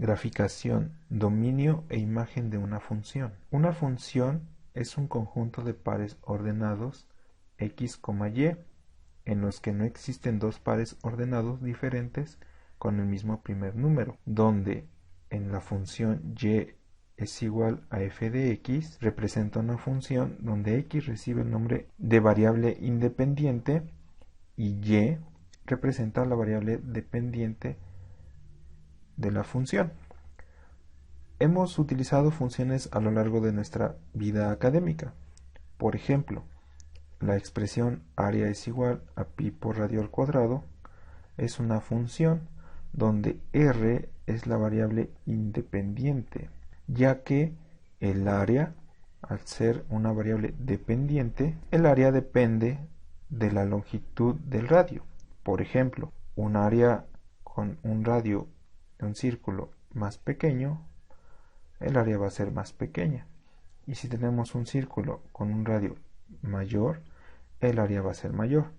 Graficación, dominio e imagen de una función. Una función es un conjunto de pares ordenados x, y, en los que no existen dos pares ordenados diferentes con el mismo primer número, donde en la función y es igual a f de x representa una función donde x recibe el nombre de variable independiente y y representa la variable dependiente de la función. Hemos utilizado funciones a lo largo de nuestra vida académica. Por ejemplo, la expresión área es igual a pi por radio al cuadrado es una función donde r es la variable independiente, ya que el área, al ser una variable dependiente, el área depende de la longitud del radio. Por ejemplo, un área con un radio de un círculo más pequeño, el área va a ser más pequeña. Y si tenemos un círculo con un radio mayor, el área va a ser mayor.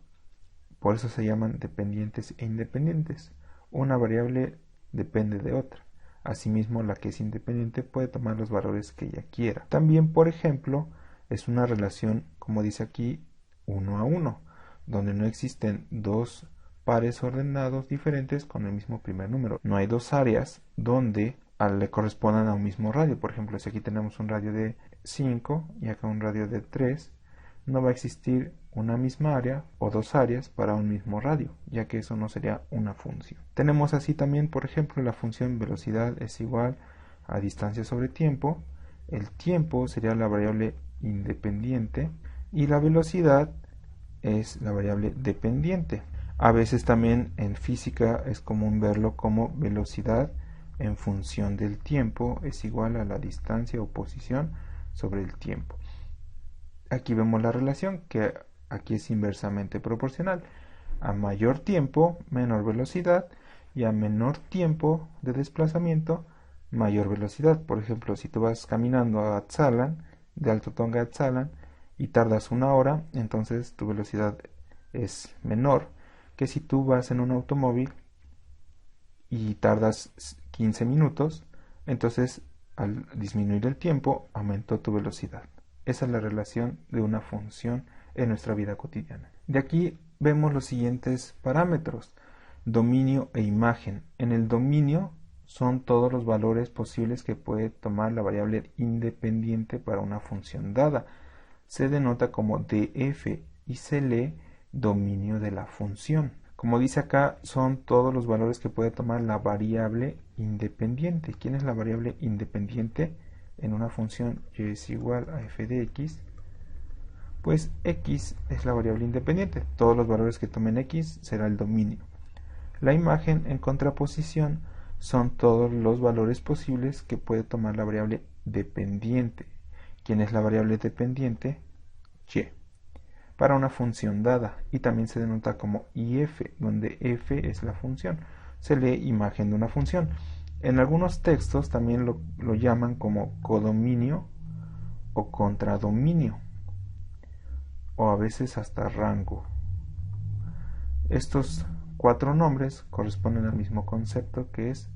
Por eso se llaman dependientes e independientes. Una variable depende de otra. Asimismo, la que es independiente puede tomar los valores que ella quiera. También, por ejemplo, es una relación, como dice aquí, 1 a 1, donde no existen dos pares ordenados diferentes con el mismo primer número. No hay dos áreas donde le correspondan a un mismo radio. Por ejemplo, si aquí tenemos un radio de 5 y acá un radio de 3, no va a existir una misma área o dos áreas para un mismo radio, ya que eso no sería una función. Tenemos así también, por ejemplo, la función velocidad es igual a distancia sobre tiempo. El tiempo sería la variable independiente y la velocidad es la variable dependiente. A veces también en física es común verlo como velocidad en función del tiempo es igual a la distancia o posición sobre el tiempo. Aquí vemos la relación, que aquí es inversamente proporcional. A mayor tiempo, menor velocidad, y a menor tiempo de desplazamiento, mayor velocidad. Por ejemplo, si tú vas caminando a Atzalan, de Alto Tonga a Atzalan, y tardas 1 hora, entonces tu velocidad es menor que si tú vas en un automóvil y tardas 15 minutos, entonces al disminuir el tiempo, aumentó tu velocidad. Esa es la relación de una función en nuestra vida cotidiana. De aquí vemos los siguientes parámetros: dominio e imagen. En el dominio son todos los valores posibles que puede tomar la variable independiente para una función dada. Se denota como df y se lee dominio de la función. Como dice acá, son todos los valores que puede tomar la variable independiente. ¿Quién es la variable independiente? En una función y es igual a f de x, pues x es la variable independiente. Todos los valores que tomen x será el dominio. La imagen en contraposición son todos los valores posibles que puede tomar la variable dependiente. ¿Quién es la variable dependiente? Y. Para una función dada, y también se denota como if, donde f es la función. Se lee imagen de una función. En algunos textos también lo llaman como codominio o contradominio, o a veces hasta rango. Estos 4 nombres corresponden al mismo concepto, que es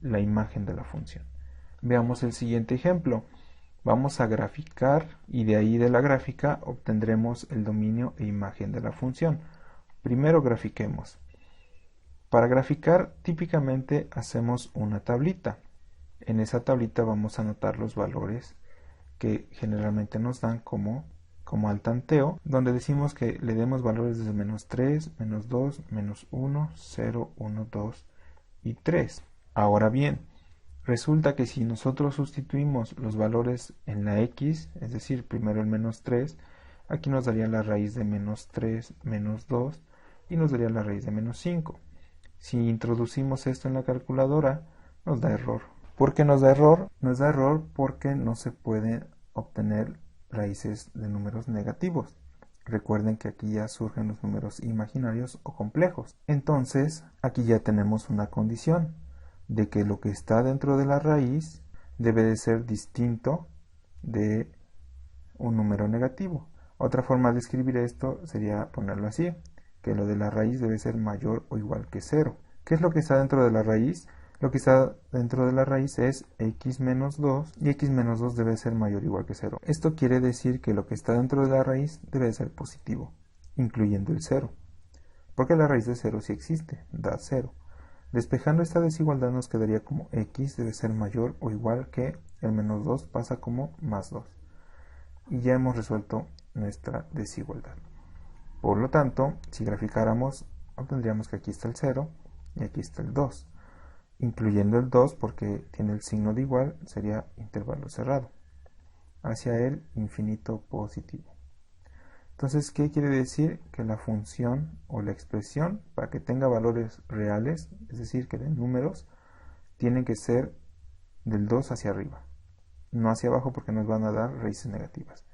la imagen de la función. Veamos el siguiente ejemplo. Vamos a graficar y de ahí de la gráfica obtendremos el dominio e imagen de la función. Primero grafiquemos. Para graficar típicamente hacemos una tablita. En esa tablita vamos a anotar los valores que generalmente nos dan como al tanteo, donde decimos que le demos valores desde -3, -2, -1, 0, 1, 2 y 3. Ahora bien, resulta que si nosotros sustituimos los valores en la x, es decir, primero el -3, aquí nos daría la raíz de -3, -2 y nos daría la raíz de -5. Si introducimos esto en la calculadora, nos da error. ¿Por qué nos da error? Nos da error porque no se pueden obtener raíces de números negativos. Recuerden que aquí ya surgen los números imaginarios o complejos. Entonces, aquí ya tenemos una condición de que lo que está dentro de la raíz debe de ser distinto de un número negativo. Otra forma de escribir esto sería ponerlo así, que lo de la raíz debe ser mayor o igual que 0. ¿Qué es lo que está dentro de la raíz? Lo que está dentro de la raíz es x menos 2 y x menos 2 debe ser mayor o igual que 0. Esto quiere decir que lo que está dentro de la raíz debe ser positivo, incluyendo el 0, porque la raíz de 0 sí existe, da 0. Despejando esta desigualdad nos quedaría como x debe ser mayor o igual que el menos 2 pasa como más 2. Y ya hemos resuelto nuestra desigualdad. Por lo tanto, si graficáramos, obtendríamos que aquí está el 0 y aquí está el 2. Incluyendo el 2 porque tiene el signo de igual, sería intervalo cerrado, hacia el infinito positivo. Entonces, ¿qué quiere decir? Que la función o la expresión, para que tenga valores reales, es decir, que den números, tienen que ser del 2 hacia arriba, no hacia abajo porque nos van a dar raíces negativas.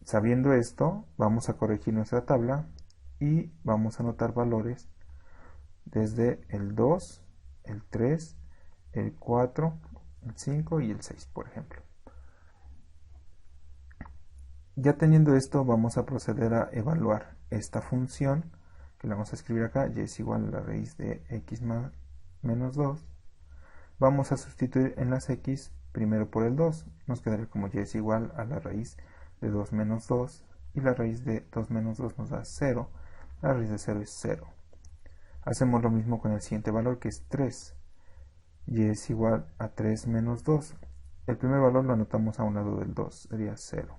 Sabiendo esto, vamos a corregir nuestra tabla y vamos a anotar valores desde el 2, el 3, el 4, el 5 y el 6, por ejemplo. Ya teniendo esto, vamos a proceder a evaluar esta función, que la vamos a escribir acá, y es igual a la raíz de x menos 2. Vamos a sustituir en las x primero por el 2, nos quedaría como y es igual a la raíz de 2 menos 2, y la raíz de 2 menos 2 nos da 0, la raíz de 0 es 0. Hacemos lo mismo con el siguiente valor, que es 3, y es igual a 3 menos 2. El primer valor lo anotamos a un lado del 2, sería 0.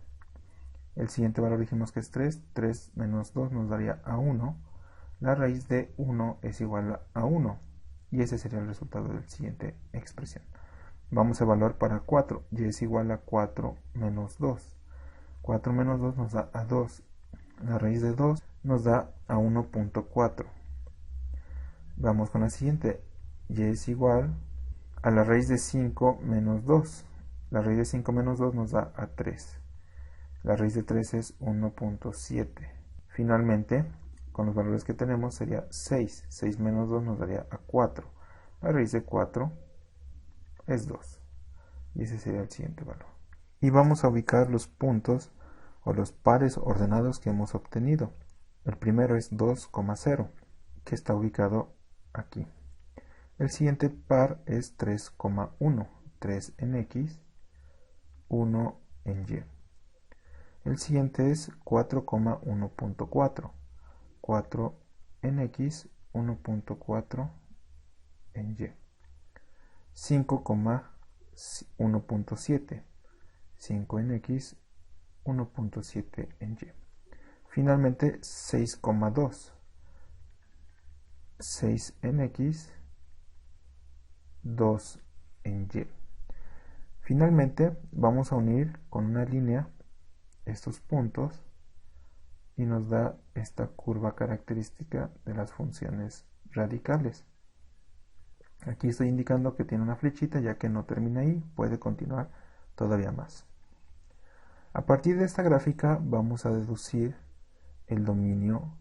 El siguiente valor dijimos que es 3, 3 menos 2 nos daría a 1, la raíz de 1 es igual a 1, y ese sería el resultado de la siguiente expresión. Vamos a evaluar para 4, y es igual a 4 menos 2. 4 menos 2 nos da a 2, la raíz de 2 nos da a 1.4. Vamos con la siguiente, y es igual a la raíz de 5 menos 2. La raíz de 5 menos 2 nos da a 3. La raíz de 3 es 1.7. Finalmente, con los valores que tenemos sería 6. 6 menos 2 nos daría a 4. La raíz de 4 es 2. Y ese sería el siguiente valor. Y vamos a ubicar los puntos o los pares ordenados que hemos obtenido. El primero es 2,0, que está ubicado aquí. El siguiente par es 3,1, 3 en x, 1 en y. El siguiente es 4,1.4, 4 en x, 1.4 en y. 5,1.7, 5 en x, 1.7 en y. Finalmente 6,2, 6 en x, 2 en y. Finalmente vamos a unir con una línea estos puntos y nos da esta curva característica de las funciones radicales. Aquí estoy indicando que tiene una flechita, ya que no termina ahí, puede continuar todavía más. A partir de esta gráfica vamos a deducir el dominio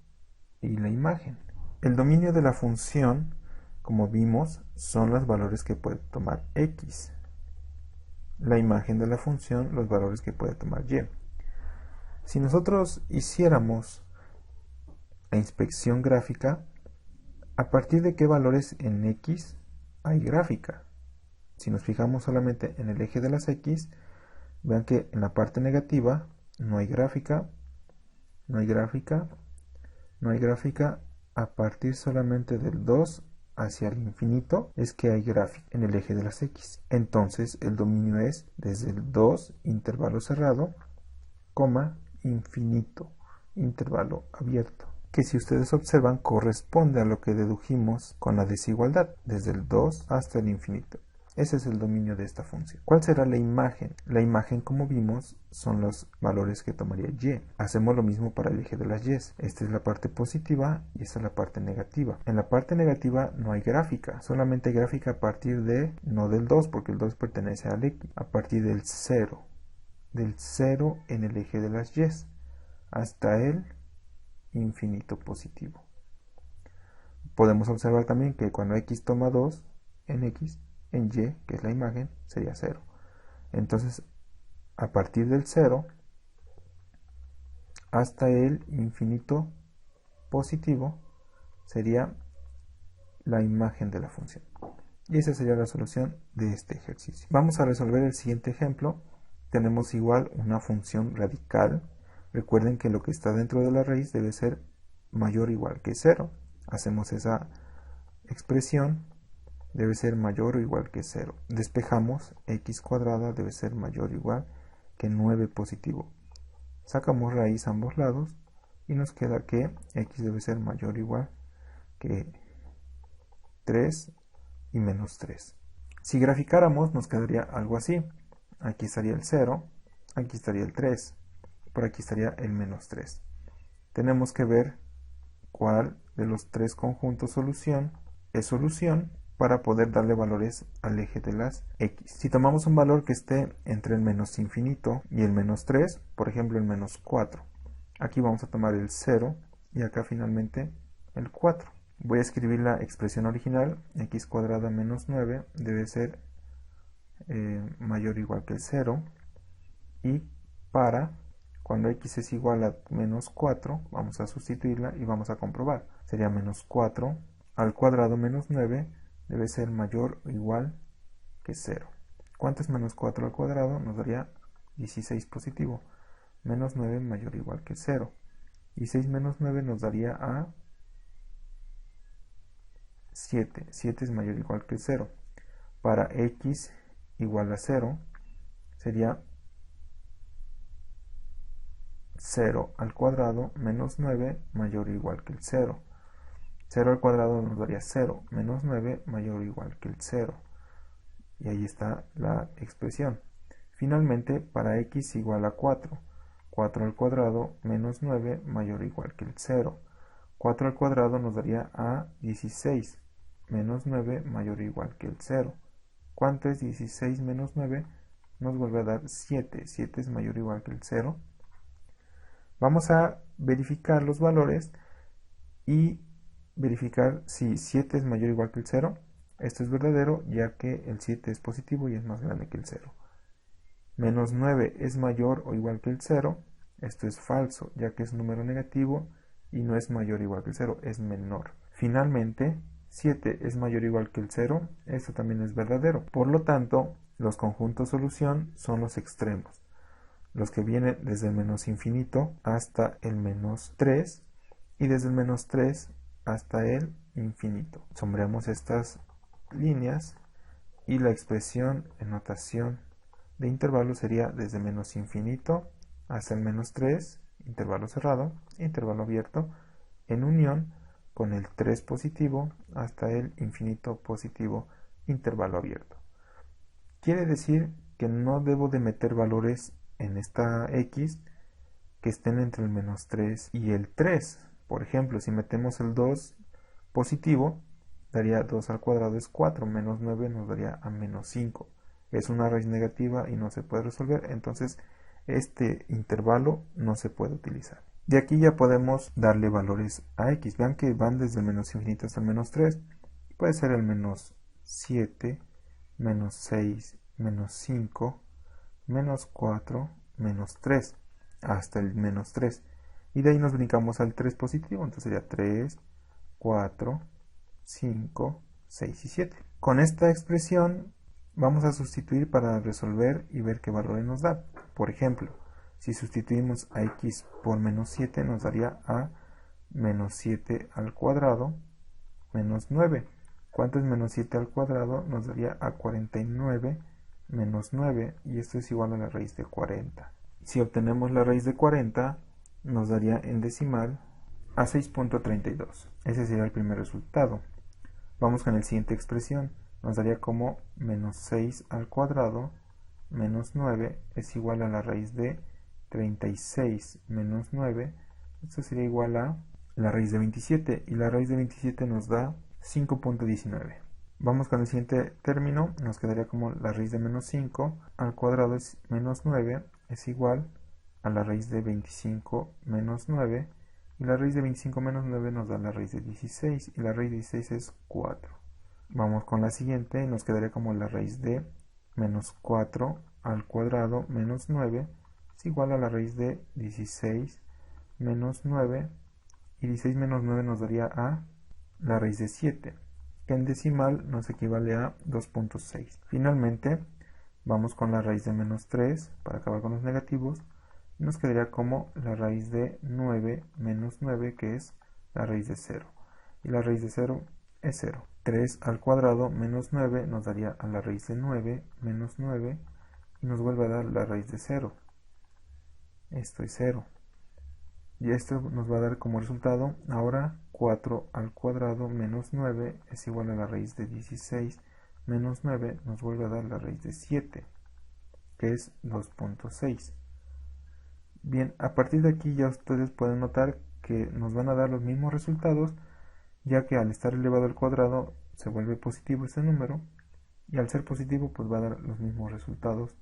y la imagen. El dominio de la función, como vimos, son los valores que puede tomar x. La imagen de la función, los valores que puede tomar y. Si nosotros hiciéramos la inspección gráfica, ¿a partir de qué valores en x hay gráfica? Si nos fijamos solamente en el eje de las x, vean que en la parte negativa no hay gráfica, no hay gráfica, no hay gráfica. A partir solamente del 2 hacia el infinito es que hay gráfica en el eje de las x. Entonces el dominio es desde el 2, intervalo cerrado, coma, infinito, intervalo abierto, que si ustedes observan corresponde a lo que dedujimos con la desigualdad, desde el 2 hasta el infinito. Ese es el dominio de esta función. ¿Cuál será la imagen? La imagen, como vimos, son los valores que tomaría y. Hacemos lo mismo para el eje de las y. Esta es la parte positiva y esta es la parte negativa. En la parte negativa no hay gráfica, solamente hay gráfica a partir de, no del 2, porque el 2 pertenece al x, a partir del 0. Del 0 en el eje de las y hasta el infinito positivo. Podemos observar también que cuando x toma 2 en x, en y, que es la imagen, sería 0. Entonces, a partir del 0 hasta el infinito positivo sería la imagen de la función. Y esa sería la solución de este ejercicio. Vamos a resolver el siguiente ejemplo. Tenemos igual una función radical. Recuerden que lo que está dentro de la raíz debe ser mayor o igual que 0. Hacemos esa expresión, debe ser mayor o igual que 0. Despejamos, x cuadrada debe ser mayor o igual que 9 positivo. Sacamos raíz a ambos lados y nos queda que x debe ser mayor o igual que 3 y menos 3. Si graficáramos nos quedaría algo así. Aquí estaría el 0, aquí estaría el 3, por aquí estaría el menos 3. Tenemos que ver cuál de los tres conjuntos solución es solución para poder darle valores al eje de las x. Si tomamos un valor que esté entre el menos infinito y el menos 3, por ejemplo el menos 4, aquí vamos a tomar el 0 y acá finalmente el 4. Voy a escribir la expresión original, x cuadrada menos 9 debe ser mayor o igual que el 0, y para cuando x es igual a menos 4, vamos a sustituirla y vamos a comprobar. Sería menos 4 al cuadrado menos 9 debe ser mayor o igual que 0. ¿Cuánto es menos 4 al cuadrado? Nos daría 16 positivo. Menos 9 mayor o igual que 0. Y 6 menos 9 nos daría a 7. 7 es mayor o igual que 0. Para x igual a 0 sería 0 al cuadrado menos 9 mayor o igual que el 0. 0 al cuadrado nos daría 0 menos 9 mayor o igual que el 0. Y ahí está la expresión. Finalmente, para x igual a 4. 4 al cuadrado menos 9 mayor o igual que el 0. 4 al cuadrado nos daría a 16 menos 9 mayor o igual que el 0. ¿Cuánto es 16 menos 9? Nos vuelve a dar 7. 7 es mayor o igual que el 0. Vamos a verificar los valores y verificar si 7 es mayor o igual que el 0. Esto es verdadero ya que el 7 es positivo y es más grande que el 0. Menos 9 es mayor o igual que el 0. Esto es falso ya que es un número negativo y no es mayor o igual que el 0, es menor. Finalmente, 7 es mayor o igual que el 0. Esto también es verdadero. Por lo tanto, los conjuntos solución son los extremos. Los que vienen desde el menos infinito hasta el menos 3 y desde el menos 3 hasta el infinito. Sombreamos estas líneas y la expresión en notación de intervalo sería desde menos infinito hasta el menos 3, intervalo cerrado, intervalo abierto, en unión con el 3 positivo hasta el infinito positivo, intervalo abierto. Quiere decir que no debo de meter valores en esta x que estén entre el menos 3 y el 3. Por ejemplo, si metemos el 2 positivo, daría 2 al cuadrado es 4, menos 9 nos daría a menos 5. Es una raíz negativa y no se puede resolver, entonces este intervalo no se puede utilizar. De aquí ya podemos darle valores a x. Vean que van desde el menos infinito hasta el menos 3. Puede ser el menos 7, menos 6, menos 5, menos 4, menos 3, hasta el menos 3. Y de ahí nos brincamos al 3 positivo, entonces sería 3, 4, 5, 6 y 7. Con esta expresión vamos a sustituir para resolver y ver qué valores nos da. Por ejemplo, si sustituimos a x por menos 7 nos daría a menos 7 al cuadrado menos 9. ¿Cuánto es menos 7 al cuadrado? Nos daría a 49 menos 9, y esto es igual a la raíz de 40. Si obtenemos la raíz de 40, nos daría en decimal a 6.32. Ese sería el primer resultado. Vamos con la siguiente expresión. Nos daría como menos 6 al cuadrado menos 9 es igual a la raíz de 36 menos 9. Esto sería igual a la raíz de 27, y la raíz de 27 nos da 5.19. Vamos con el siguiente término, nos quedaría como la raíz de menos 5 al cuadrado es menos 9, es igual a la raíz de 25 menos 9, y la raíz de 25 menos 9 nos da la raíz de 16, y la raíz de 16 es 4. Vamos con la siguiente, nos quedaría como la raíz de menos 4 al cuadrado menos 9, es igual a la raíz de 16 menos 9, y 16 menos 9 nos daría a la raíz de 7. que en decimal nos equivale a 2.6. Finalmente, vamos con la raíz de menos 3 para acabar con los negativos. Nos quedaría como la raíz de 9 menos 9, que es la raíz de 0. Y la raíz de 0 es 0. 3 al cuadrado menos 9 nos daría a la raíz de 9 menos 9 y nos vuelve a dar la raíz de 0. Esto es 0. Y esto nos va a dar como resultado, ahora 4 al cuadrado menos 9 es igual a la raíz de 16 menos 9 nos vuelve a dar la raíz de 7, que es 2.6. Bien, a partir de aquí ya ustedes pueden notar que nos van a dar los mismos resultados, ya que al estar elevado al cuadrado se vuelve positivo este número, y al ser positivo pues va a dar los mismos resultados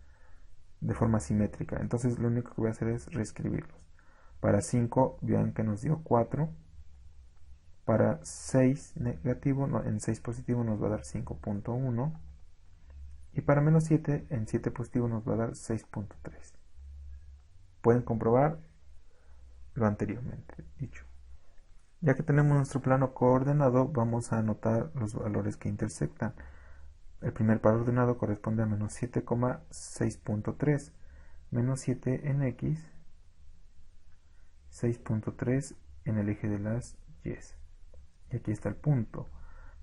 de forma simétrica. Entonces lo único que voy a hacer es reescribirlos. Para 5, vean que nos dio 4. Para 6 negativo, en 6 positivo nos va a dar 5.1. Y para menos 7, en 7 positivo nos va a dar 6.3. Pueden comprobar lo anteriormente dicho. Ya que tenemos nuestro plano coordenado, vamos a anotar los valores que intersectan. El primer par ordenado corresponde a menos 7,6.3. Menos 7 en X, 6.3 en el eje de las Y. Y aquí está el punto.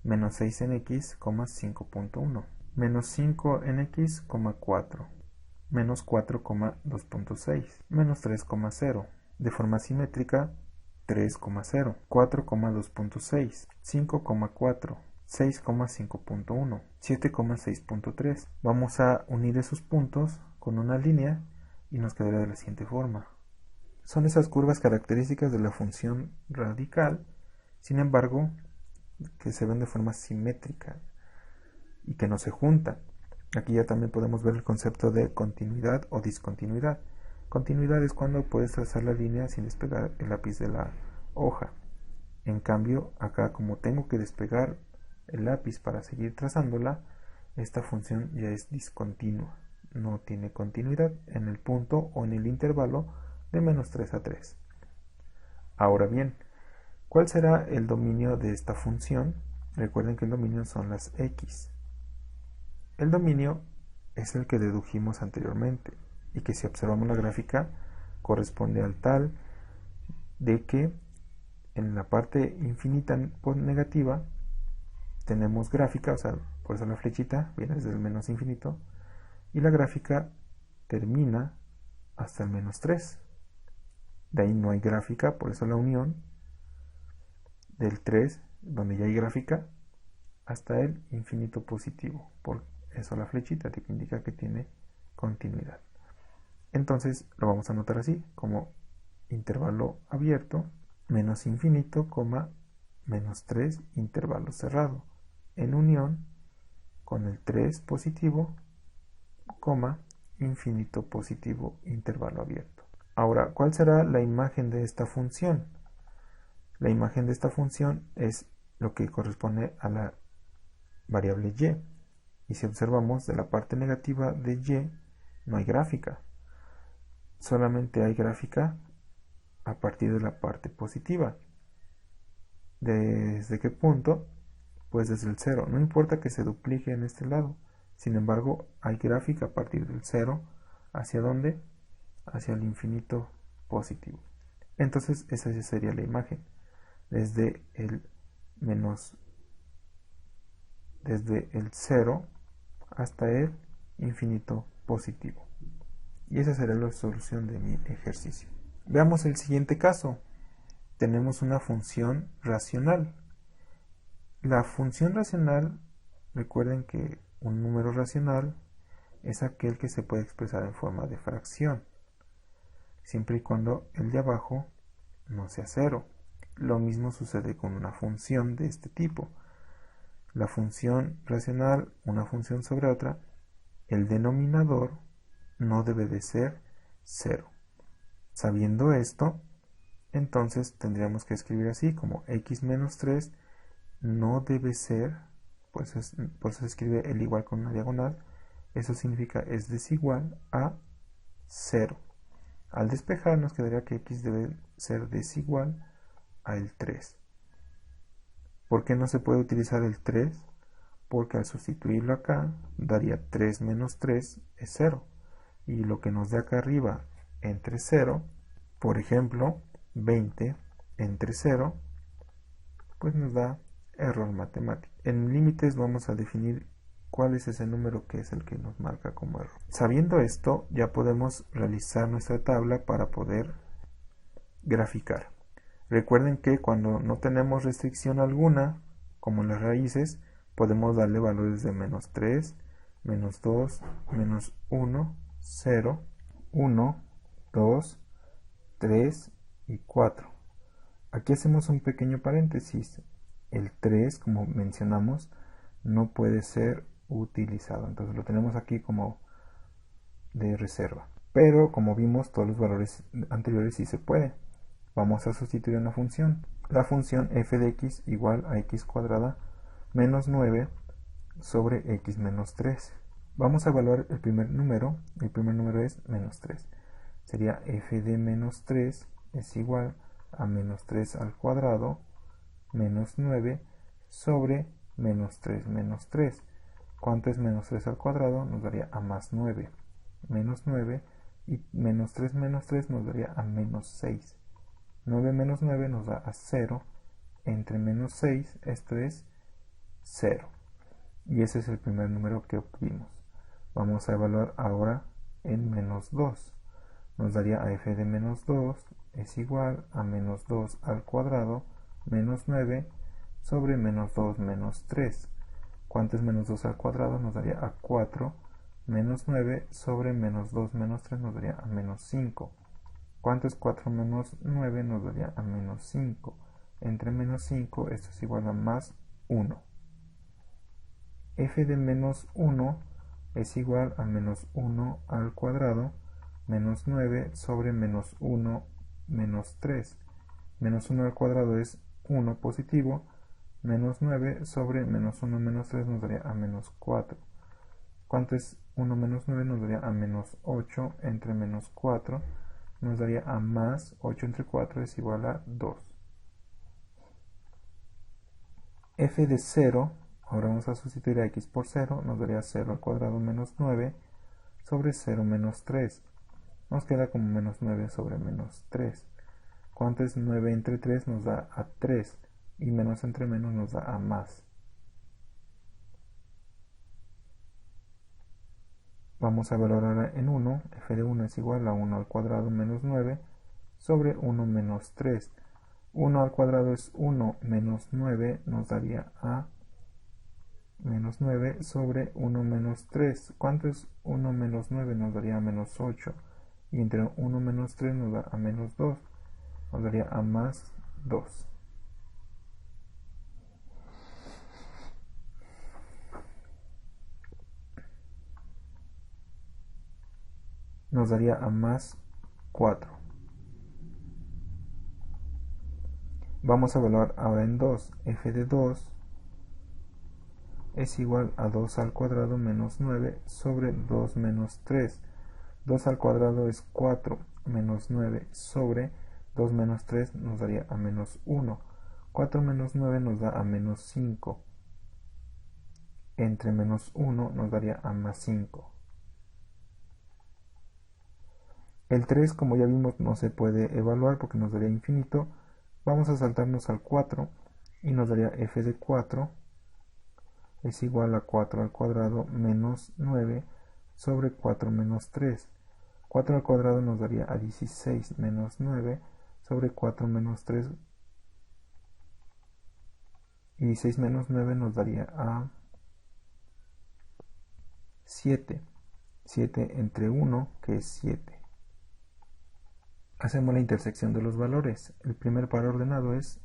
Menos 6 en X, 5.1. Menos 5 en X, 4. Menos 4,2.6. Menos 3,0. De forma simétrica, 3,0. 4,2.6. 5,4. 6,5.1. 7,6.3. Vamos a unir esos puntos con una línea y nos quedará de la siguiente forma. Son esas curvas características de la función radical, sin embargo, que se ven de forma simétrica y que no se juntan. Aquí ya también podemos ver el concepto de continuidad o discontinuidad. Continuidad es cuando puedes trazar la línea sin despegar el lápiz de la hoja. En cambio, acá como tengo que despegar el lápiz para seguir trazándola, esta función ya es discontinua. No tiene continuidad en el punto o en el intervalo de menos 3 a 3. Ahora bien, ¿cuál será el dominio de esta función? Recuerden que el dominio son las x. El dominio es el que dedujimos anteriormente y que si observamos la gráfica corresponde al tal de que en la parte infinita negativa tenemos gráfica, o sea, por eso la flechita viene desde el menos infinito, y la gráfica termina hasta el menos 3. De ahí no hay gráfica, por eso la unión del 3, donde ya hay gráfica, hasta el infinito positivo. Por eso la flechita que indica que tiene continuidad. Entonces lo vamos a anotar así, como intervalo abierto, menos infinito, menos 3, intervalo cerrado, en unión con el 3 positivo, infinito positivo, intervalo abierto. Ahora, ¿cuál será la imagen de esta función? La imagen de esta función es lo que corresponde a la variable y. Y si observamos de la parte negativa de y, no hay gráfica. Solamente hay gráfica a partir de la parte positiva. ¿Desde qué punto? Pues desde el 0. No importa que se duplique en este lado. Sin embargo, hay gráfica a partir del 0. ¿Hacia dónde? Hacia el infinito positivo. Entonces esa sería la imagen. Desde el 0 hasta el infinito positivo. Y esa será la solución de mi ejercicio. Veamos el siguiente caso. Tenemos una función racional. La función racional, recuerden que un número racional es aquel que se puede expresar en forma de fracción, siempre y cuando el de abajo no sea 0. Lo mismo sucede con una función de este tipo. La función racional, una función sobre otra, el denominador no debe de ser 0. Sabiendo esto, entonces tendríamos que escribir así como x menos 3 no debe ser, por eso se escribe el igual con una diagonal, eso significa es desigual a 0. Al despejar nos quedaría que x debe ser desigual a el 3. ¿Por qué no se puede utilizar el 3? Porque al sustituirlo acá, daría 3 menos 3 es 0. Y lo que nos dé acá arriba entre 0, por ejemplo, 20 entre 0, pues nos da error matemático. En límites vamos a definir cuál es ese número que es el que nos marca como error. Sabiendo esto, ya podemos realizar nuestra tabla para poder graficar. Recuerden que cuando no tenemos restricción alguna, como en las raíces, podemos darle valores de menos 3, menos 2, menos 1, 0, 1, 2, 3 y 4. Aquí hacemos un pequeño paréntesis. El 3, como mencionamos, no puede ser utilizado. Entonces lo tenemos aquí como de reserva. Pero como vimos, todos los valores anteriores sí se puede. Vamos a sustituir una función. La función f de x igual a x cuadrada menos 9 sobre x menos 3. Vamos a evaluar el primer número. El primer número es menos 3. Sería f de menos 3 es igual a menos 3 al cuadrado menos 9 sobre menos 3 menos 3. ¿Cuánto es menos 3 al cuadrado? Nos daría a más 9. Menos 9 y menos 3 nos daría a menos 6. 9 menos 9 nos da a 0. Entre menos 6, esto es 0. Y ese es el primer número que obtuvimos. Vamos a evaluar ahora en menos 2. Nos daría a f de menos 2 es igual a menos 2 al cuadrado menos 9 sobre menos 2 menos 3. ¿Cuánto es menos 2 al cuadrado? Nos daría a 4. Menos 9 sobre menos 2 menos 3 nos daría a menos 5. ¿Cuánto es 4 menos 9? Nos daría a menos 5. Entre menos 5, esto es igual a más 1. F de menos 1 es igual a menos 1 al cuadrado menos 9 sobre menos 1 menos 3. Menos 1 al cuadrado es 1 positivo. Menos 9 sobre menos 1 menos 3 nos daría a menos 4. ¿Cuánto es 1 menos 9? Nos daría a menos 8 entre menos 4. Nos daría a más 8 entre 4 es igual a 2. F de 0, ahora vamos a sustituir a x por 0, nos daría 0 al cuadrado menos 9 sobre 0 menos 3. Nos queda como menos 9 sobre menos 3. ¿Cuánto es 9 entre 3? Nos da a 3. Y menos entre menos nos da a más. Vamos a valorar en 1. F de 1 es igual a 1 al cuadrado menos 9 sobre 1 menos 3. 1 al cuadrado es 1 menos 9 nos daría a menos 9 sobre 1 menos 3. ¿Cuánto es 1 menos 9? Nos daría a menos 8. Y entre 1 menos 3 nos da a menos 2. Nos daría a más 2. Nos daría a más 4. Vamos a evaluar ahora en 2. F de 2 es igual a 2 al cuadrado menos 9 sobre 2 menos 3. 2 al cuadrado es 4 menos 9 sobre 2 menos 3 nos daría a menos 1. 4 menos 9 nos da a menos 5. Entre menos 1 nos daría a más 5. El 3, como ya vimos, no se puede evaluar porque nos daría infinito. Vamos a saltarnos al 4 y nos daría f de 4 es igual a 4 al cuadrado menos 9 sobre 4 menos 3. 4 al cuadrado nos daría a 16 menos 9 sobre 4 menos 3. Y 16 menos 9 nos daría a 7. 7 entre 1, que es 7. Hacemos la intersección de los valores. El primer par ordenado es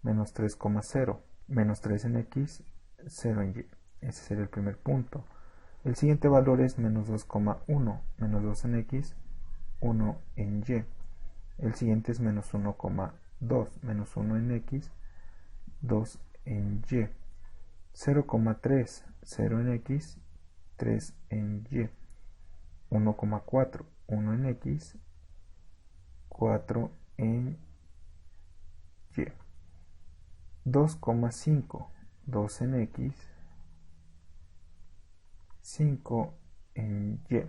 menos 3,0. Menos 3 en x, 0 en y. Ese sería el primer punto. El siguiente valor es menos 2,1. Menos 2 en x, 1 en y. El siguiente es menos 1,2. Menos 1 en x, 2 en y. 0,3. 0 en x, 3 en y. 1,4. 1 en x, 4 en y. 2,5, 2 en X, 5 en Y.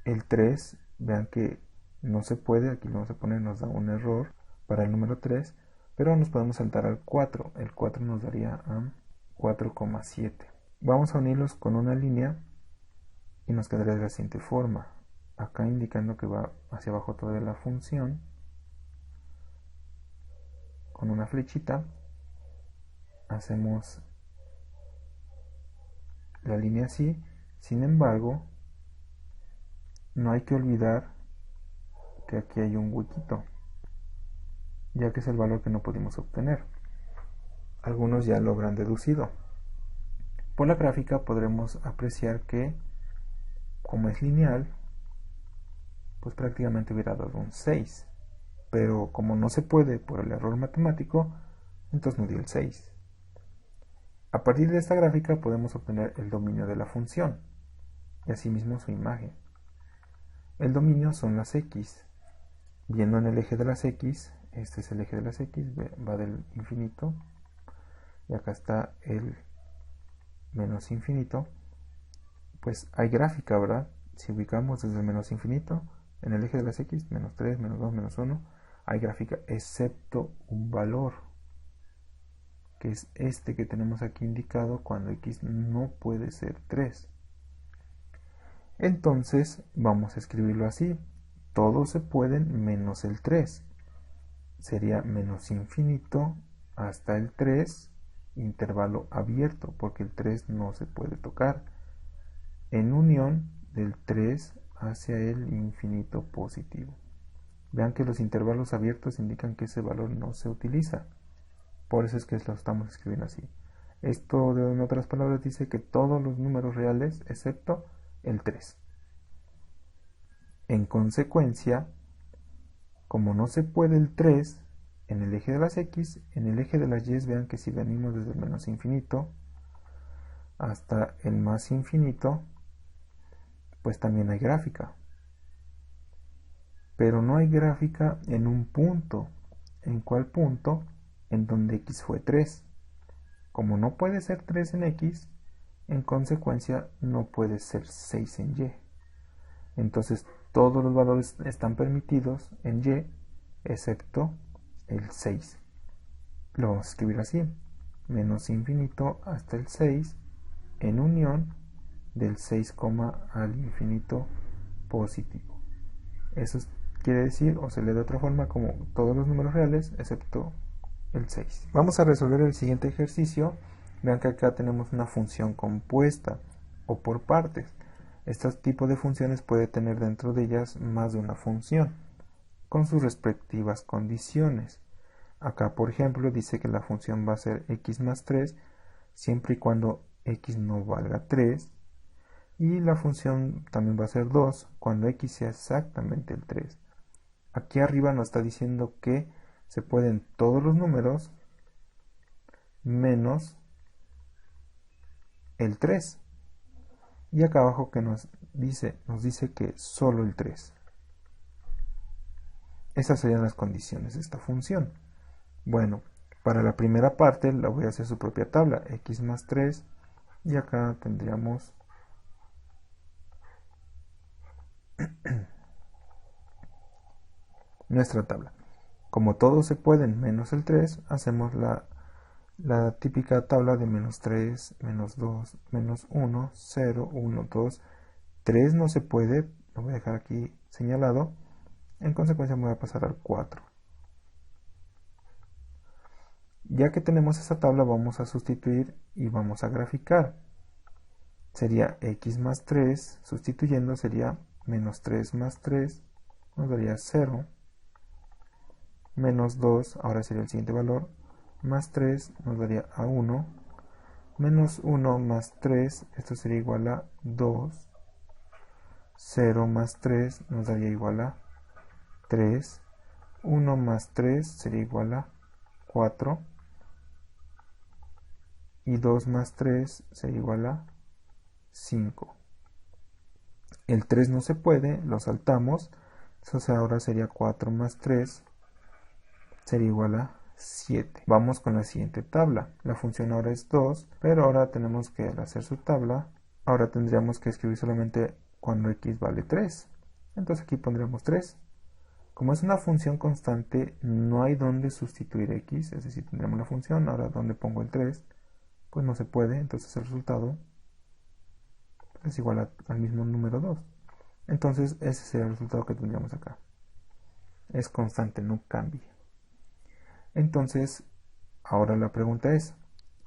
El 3, vean que no se puede, aquí lo vamos a poner, nos da un error para el número 3, pero nos podemos saltar al 4. El 4 nos daría a 4,7. Vamos a unirlos con una línea y nos quedaría de la siguiente forma. Acá indicando que va hacia abajo toda la función, con una flechita, hacemos la línea así. Sin embargo, no hay que olvidar que aquí hay un huequito, ya que es el valor que no pudimos obtener. Algunos ya lo habrán deducido. Por la gráfica podremos apreciar que, como es lineal, pues prácticamente hubiera dado un 6. Pero como no se puede por el error matemático, entonces no dio el 6. A partir de esta gráfica podemos obtener el dominio de la función y asimismo su imagen. El dominio son las x. Viendo en el eje de las x, este es el eje de las x, va del infinito, y acá está el menos infinito, pues hay gráfica, ¿verdad? Si ubicamos desde el menos infinito, en el eje de las x, menos 3, menos 2, menos 1, hay gráfica, excepto un valor, que es este que tenemos aquí indicado cuando x no puede ser 3. Entonces vamos a escribirlo así: todos se pueden menos el 3. Sería menos infinito hasta el 3, intervalo abierto, porque el 3 no se puede tocar, en unión del 3 hacia el infinito positivo. Vean que los intervalos abiertos indican que ese valor no se utiliza. Por eso es que lo estamos escribiendo así. Esto, en otras palabras, dice que todos los números reales, excepto el 3. En consecuencia, como no se puede el 3 en el eje de las x, en el eje de las y, vean que si venimos desde el menos infinito hasta el más infinito, pues también hay gráfica. Pero no hay gráfica en un punto. ¿En cuál punto? En donde x fue 3. Como no puede ser 3 en x, en consecuencia no puede ser 6 en y. Entonces todos los valores están permitidos en y, excepto el 6. Lo vamos a escribir así: menos infinito hasta el 6, en unión del 6, al infinito positivo. Eso quiere decir, o se lee de otra forma, como todos los números reales, excepto el 6. Vamos a resolver el siguiente ejercicio. Vean que acá tenemos una función compuesta o por partes. Este tipo de funciones puede tener dentro de ellas más de una función, con sus respectivas condiciones. Acá, por ejemplo, dice que la función va a ser x más 3, siempre y cuando x no valga 3. Y la función también va a ser 2, cuando x sea exactamente el 3. Aquí arriba nos está diciendo que se pueden todos los números menos el 3. Y acá abajo que nos dice que solo el 3. Esas serían las condiciones de esta función. Bueno, para la primera parte la voy a hacer su propia tabla, x más 3, y acá tendríamos nuestra tabla. Como todos se pueden menos el 3, hacemos la típica tabla de menos 3, menos 2, menos 1, 0, 1, 2, 3 no se puede, lo voy a dejar aquí señalado, en consecuencia me voy a pasar al 4. Ya que tenemos esa tabla, vamos a sustituir y vamos a graficar. Sería x más 3, sustituyendo sería menos 3 más 3, nos daría 0, menos 2, ahora sería el siguiente valor, más 3 nos daría a 1, menos 1 más 3, esto sería igual a 2, 0 más 3 nos daría igual a 3, 1 más 3 sería igual a 4, y 2 más 3 sería igual a 5. El 3 no se puede, lo saltamos, entonces ahora sería 4 más 3 sería igual a 7. Vamos con la siguiente tabla. La función ahora es 2, pero ahora tenemos que, al hacer su tabla, ahora tendríamos que escribir solamente cuando x vale 3. Entonces aquí pondremos 3. Como es una función constante, no hay donde sustituir x, es decir, tendremos la función, ahora donde pongo el 3, pues no se puede, entonces el resultado es igual al mismo número 2. Entonces ese sería el resultado que tendríamos acá. Es constante, no cambia. Entonces, ahora la pregunta es,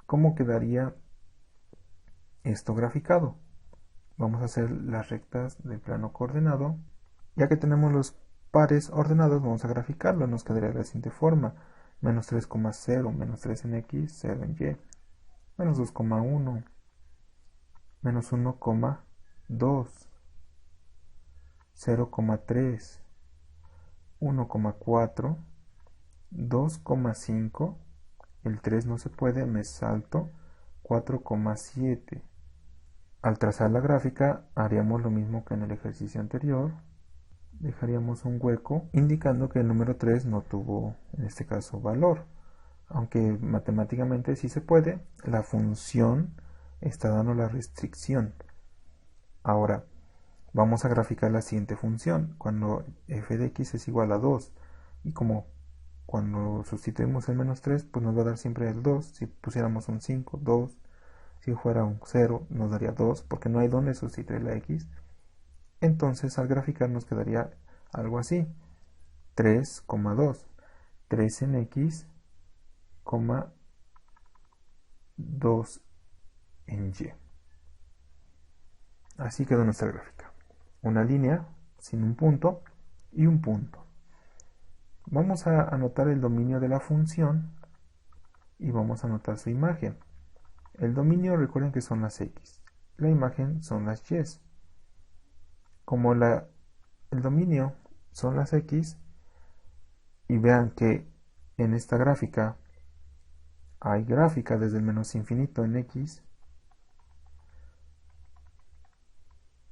¿cómo quedaría esto graficado? Vamos a hacer las rectas del plano coordenado. Ya que tenemos los pares ordenados, vamos a graficarlo. Nos quedaría de la siguiente forma. Menos 3,0, menos 3 en x, 0 en y. Menos 2,1, menos 1,2, 0,3, 1,4, 2,5, el 3 no se puede, me salto, 4,7. Al trazar la gráfica haríamos lo mismo que en el ejercicio anterior, dejaríamos un hueco indicando que el número 3 no tuvo, en este caso, valor. Aunque matemáticamente sí se puede, la función está dando la restricción. Ahora, vamos a graficar la siguiente función, cuando f de x es igual a 2, y como cuando sustituimos el menos 3, pues nos va a dar siempre el 2, si pusiéramos un 5, 2, si fuera un 0, nos daría 2, porque no hay donde sustituir la x. Entonces al graficar nos quedaría algo así, 3,2, 3 en x, 2 en y. Así quedó nuestra gráfica. Una línea sin un punto y un punto. Vamos a anotar el dominio de la función y vamos a anotar su imagen. El dominio, recuerden que son las x. La imagen son las y. Como el dominio son las x, y vean que en esta gráfica hay gráfica desde el menos infinito en x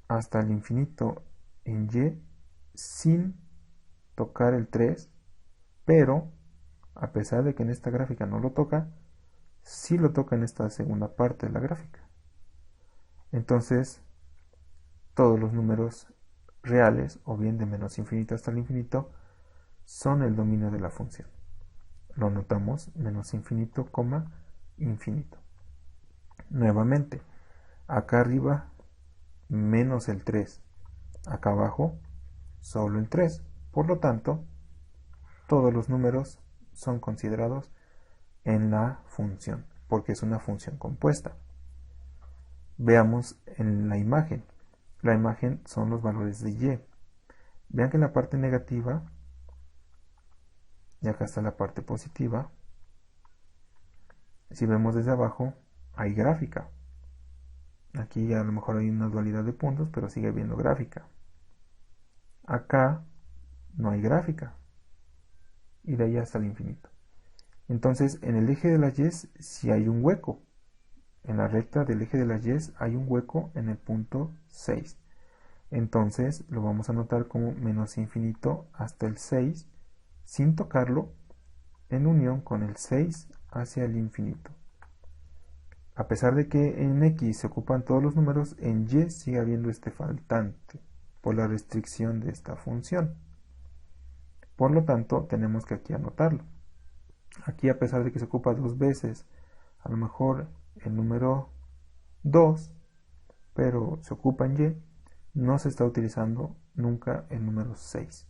hasta el infinito en y sin tocar el 3, pero a pesar de que en esta gráfica no lo toca, sí lo toca en esta segunda parte de la gráfica. Entonces, todos los números reales, o bien de menos infinito hasta el infinito, son el dominio de la función. Lo anotamos, menos infinito, infinito. Nuevamente, acá arriba, menos el 3. Acá abajo, solo el 3. Por lo tanto, todos los números son considerados en la función, porque es una función compuesta. Veamos en la imagen. La imagen son los valores de y. Vean que en la parte negativa, y acá está la parte positiva, si vemos desde abajo, hay gráfica. Aquí a lo mejor hay una dualidad de puntos, pero sigue habiendo gráfica. Acá no hay gráfica. Y de ahí hasta el infinito. Entonces, en el eje de las y sí hay un hueco. En la recta del eje de las y hay un hueco en el punto 6. Entonces, lo vamos a anotar como menos infinito hasta el 6, sin tocarlo, en unión con el 6 hacia el infinito. A pesar de que en x se ocupan todos los números, en y sigue habiendo este faltante por la restricción de esta función. Por lo tanto, tenemos que aquí anotarlo. Aquí, a pesar de que se ocupa dos veces, a lo mejor el número 2, pero se ocupa en y, no se está utilizando nunca el número 6.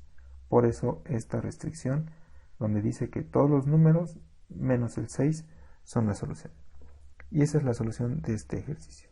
Por eso esta restricción, donde dice que todos los números menos el 6 son la solución. Y esa es la solución de este ejercicio.